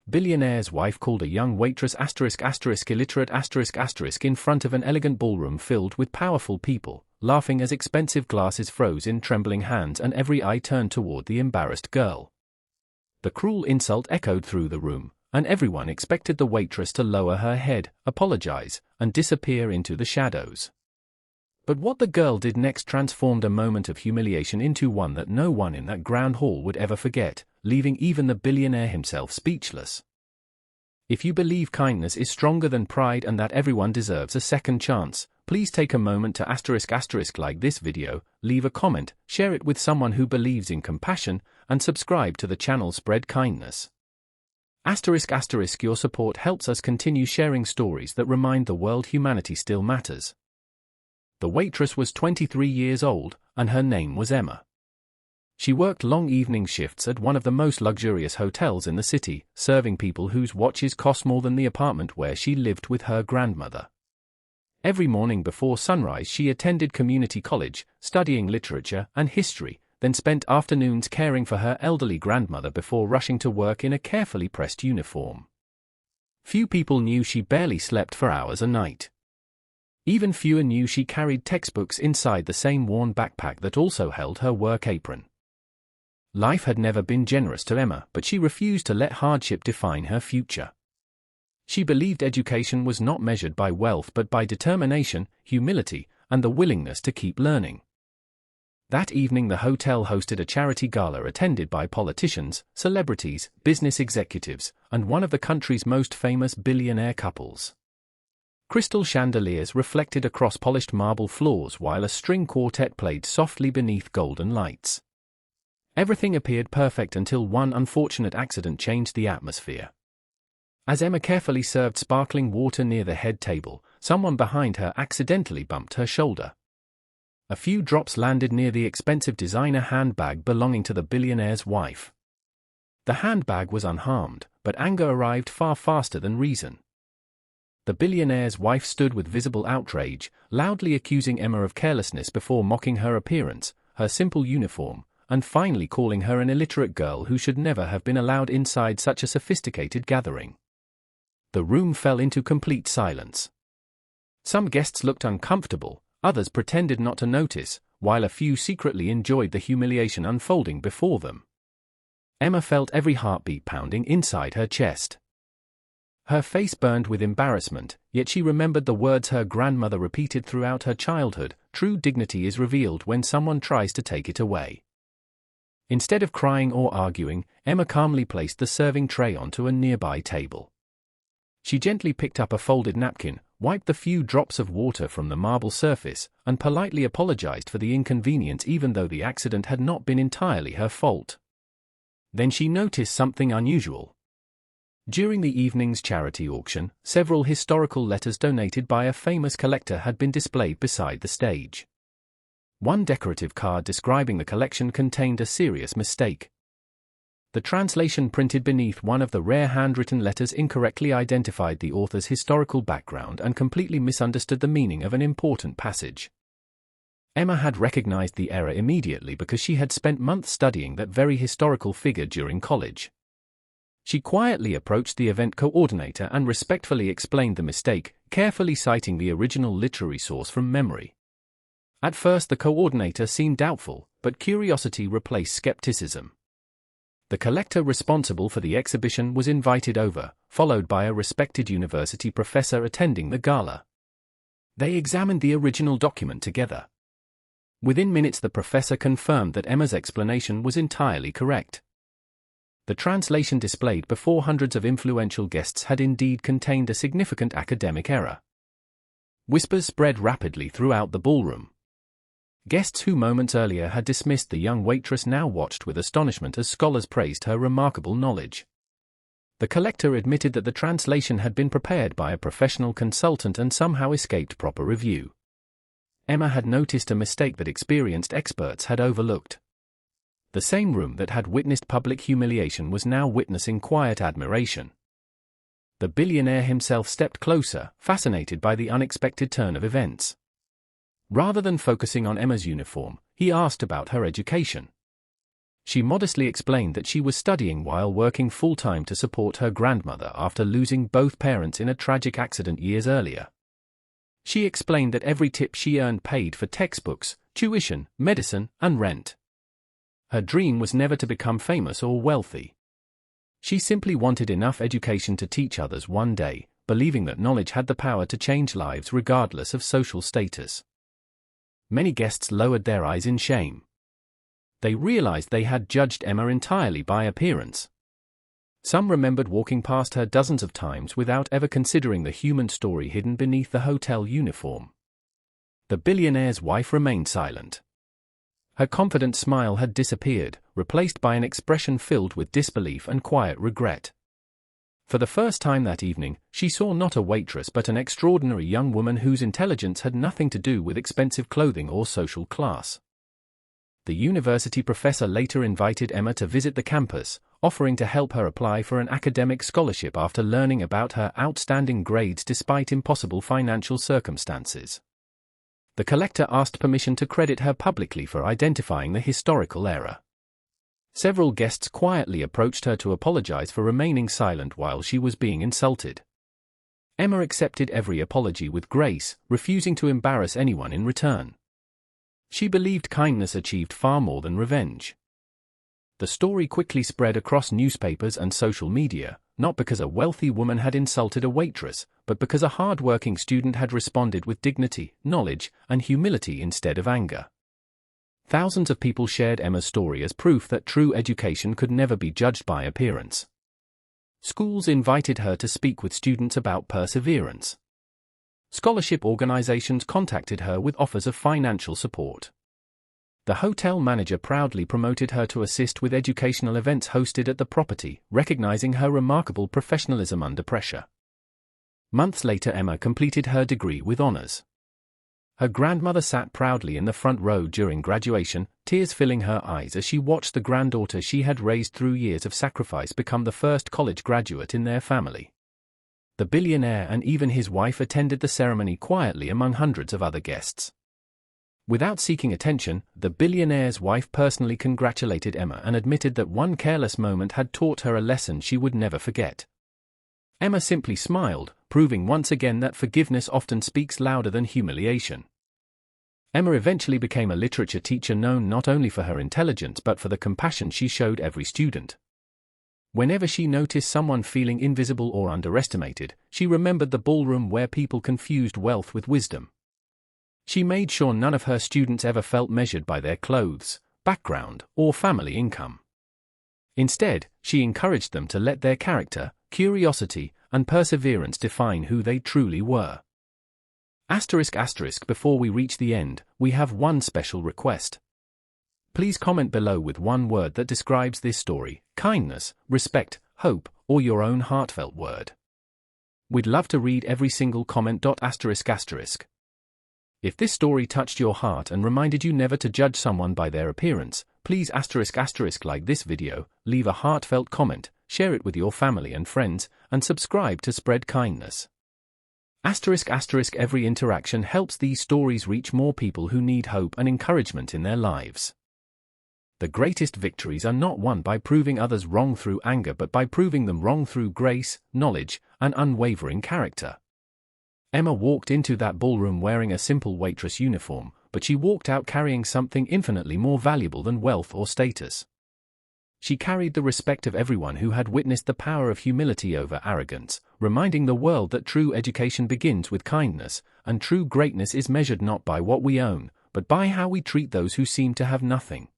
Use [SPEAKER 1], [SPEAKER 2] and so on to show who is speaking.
[SPEAKER 1] Billionaire's wife called a young waitress illiterate in front of an elegant ballroom filled with powerful people, laughing as expensive glasses froze in trembling hands and every eye turned toward the embarrassed girl. The cruel insult echoed through the room, and everyone expected the waitress to lower her head, apologize, and disappear into the shadows. But what the girl did next transformed a moment of humiliation into one that no one in that grand hall would ever forget, leaving even the billionaire himself speechless. If you believe kindness is stronger than pride and that everyone deserves a second chance, please take a moment to like this video, leave a comment, share it with someone who believes in compassion, and subscribe to the channel Spread Kindness. Your support helps us continue sharing stories that remind the world humanity still matters. The waitress was 23 years old, and her name was Emma. She worked long evening shifts at one of the most luxurious hotels in the city, serving people whose watches cost more than the apartment where she lived with her grandmother. Every morning before sunrise she attended community college, studying literature and history, then spent afternoons caring for her elderly grandmother before rushing to work in a carefully pressed uniform. Few people knew she barely slept for hours a night. Even fewer knew she carried textbooks inside the same worn backpack that also held her work apron. Life had never been generous to Emma, but she refused to let hardship define her future. She believed education was not measured by wealth but by determination, humility, and the willingness to keep learning. That evening the hotel hosted a charity gala attended by politicians, celebrities, business executives, and one of the country's most famous billionaire couples. Crystal chandeliers reflected across polished marble floors while a string quartet played softly beneath golden lights. Everything appeared perfect until one unfortunate accident changed the atmosphere. As Emma carefully served sparkling water near the head table, someone behind her accidentally bumped her shoulder. A few drops landed near the expensive designer handbag belonging to the billionaire's wife. The handbag was unharmed, but anger arrived far faster than reason. The billionaire's wife stood with visible outrage, loudly accusing Emma of carelessness before mocking her appearance, her simple uniform, and finally calling her an illiterate girl who should never have been allowed inside such a sophisticated gathering. The room fell into complete silence. Some guests looked uncomfortable, others pretended not to notice, while a few secretly enjoyed the humiliation unfolding before them. Emma felt every heartbeat pounding inside her chest. Her face burned with embarrassment, yet she remembered the words her grandmother repeated throughout her childhood: true dignity is revealed when someone tries to take it away. Instead of crying or arguing, Emma calmly placed the serving tray onto a nearby table. She gently picked up a folded napkin, wiped the few drops of water from the marble surface, and politely apologized for the inconvenience even though the accident had not been entirely her fault. Then she noticed something unusual. During the evening's charity auction, several historical letters donated by a famous collector had been displayed beside the stage. One decorative card describing the collection contained a serious mistake. The translation printed beneath one of the rare handwritten letters incorrectly identified the author's historical background and completely misunderstood the meaning of an important passage. Emma had recognized the error immediately because she had spent months studying that very historical figure during college. She quietly approached the event coordinator and respectfully explained the mistake, carefully citing the original literary source from memory. At first the coordinator seemed doubtful, but curiosity replaced skepticism. The collector responsible for the exhibition was invited over, followed by a respected university professor attending the gala. They examined the original document together. Within minutes the professor confirmed that Emma's explanation was entirely correct. The translation displayed before hundreds of influential guests had indeed contained a significant academic error. Whispers spread rapidly throughout the ballroom. Guests who moments earlier had dismissed the young waitress now watched with astonishment as scholars praised her remarkable knowledge. The collector admitted that the translation had been prepared by a professional consultant and somehow escaped proper review. Emma had noticed a mistake that experienced experts had overlooked. The same room that had witnessed public humiliation was now witnessing quiet admiration. The billionaire himself stepped closer, fascinated by the unexpected turn of events. Rather than focusing on Emma's uniform, he asked about her education. She modestly explained that she was studying while working full-time to support her grandmother after losing both parents in a tragic accident years earlier. She explained that every tip she earned paid for textbooks, tuition, medicine, and rent. Her dream was never to become famous or wealthy. She simply wanted enough education to teach others one day, believing that knowledge had the power to change lives regardless of social status. Many guests lowered their eyes in shame. They realized they had judged Emma entirely by appearance. Some remembered walking past her dozens of times without ever considering the human story hidden beneath the hotel uniform. The billionaire's wife remained silent. Her confident smile had disappeared, replaced by an expression filled with disbelief and quiet regret. For the first time that evening, she saw not a waitress but an extraordinary young woman whose intelligence had nothing to do with expensive clothing or social class. The university professor later invited Emma to visit the campus, offering to help her apply for an academic scholarship after learning about her outstanding grades despite impossible financial circumstances. The collector asked permission to credit her publicly for identifying the historical error. Several guests quietly approached her to apologize for remaining silent while she was being insulted. Emma accepted every apology with grace, refusing to embarrass anyone in return. She believed kindness achieved far more than revenge. The story quickly spread across newspapers and social media, not because a wealthy woman had insulted a waitress, but because a hard-working student had responded with dignity, knowledge, and humility instead of anger. Thousands of people shared Emma's story as proof that true education could never be judged by appearance. Schools invited her to speak with students about perseverance. Scholarship organizations contacted her with offers of financial support. The hotel manager proudly promoted her to assist with educational events hosted at the property, recognizing her remarkable professionalism under pressure. Months later, Emma completed her degree with honors. Her grandmother sat proudly in the front row during graduation, tears filling her eyes as she watched the granddaughter she had raised through years of sacrifice become the first college graduate in their family. The billionaire and even his wife attended the ceremony quietly among hundreds of other guests. Without seeking attention, the billionaire's wife personally congratulated Emma and admitted that one careless moment had taught her a lesson she would never forget. Emma simply smiled, proving once again that forgiveness often speaks louder than humiliation. Emma eventually became a literature teacher known not only for her intelligence but for the compassion she showed every student. Whenever she noticed someone feeling invisible or underestimated, she remembered the ballroom where people confused wealth with wisdom. She made sure none of her students ever felt measured by their clothes, background, or family income. Instead, she encouraged them to let their character, curiosity, and perseverance define who they truly were. Before we reach the end, we have one special request. Please comment below with one word that describes this story: kindness, respect, hope, or your own heartfelt word. We'd love to read every single comment. If this story touched your heart and reminded you never to judge someone by their appearance, please like this video, leave a heartfelt comment, share it with your family and friends, and subscribe to spread kindness. Every interaction helps these stories reach more people who need hope and encouragement in their lives. The greatest victories are not won by proving others wrong through anger but by proving them wrong through grace, knowledge, and unwavering character. Emma walked into that ballroom wearing a simple waitress uniform, but she walked out carrying something infinitely more valuable than wealth or status. She carried the respect of everyone who had witnessed the power of humility over arrogance, reminding the world that true education begins with kindness, and true greatness is measured not by what we own, but by how we treat those who seem to have nothing.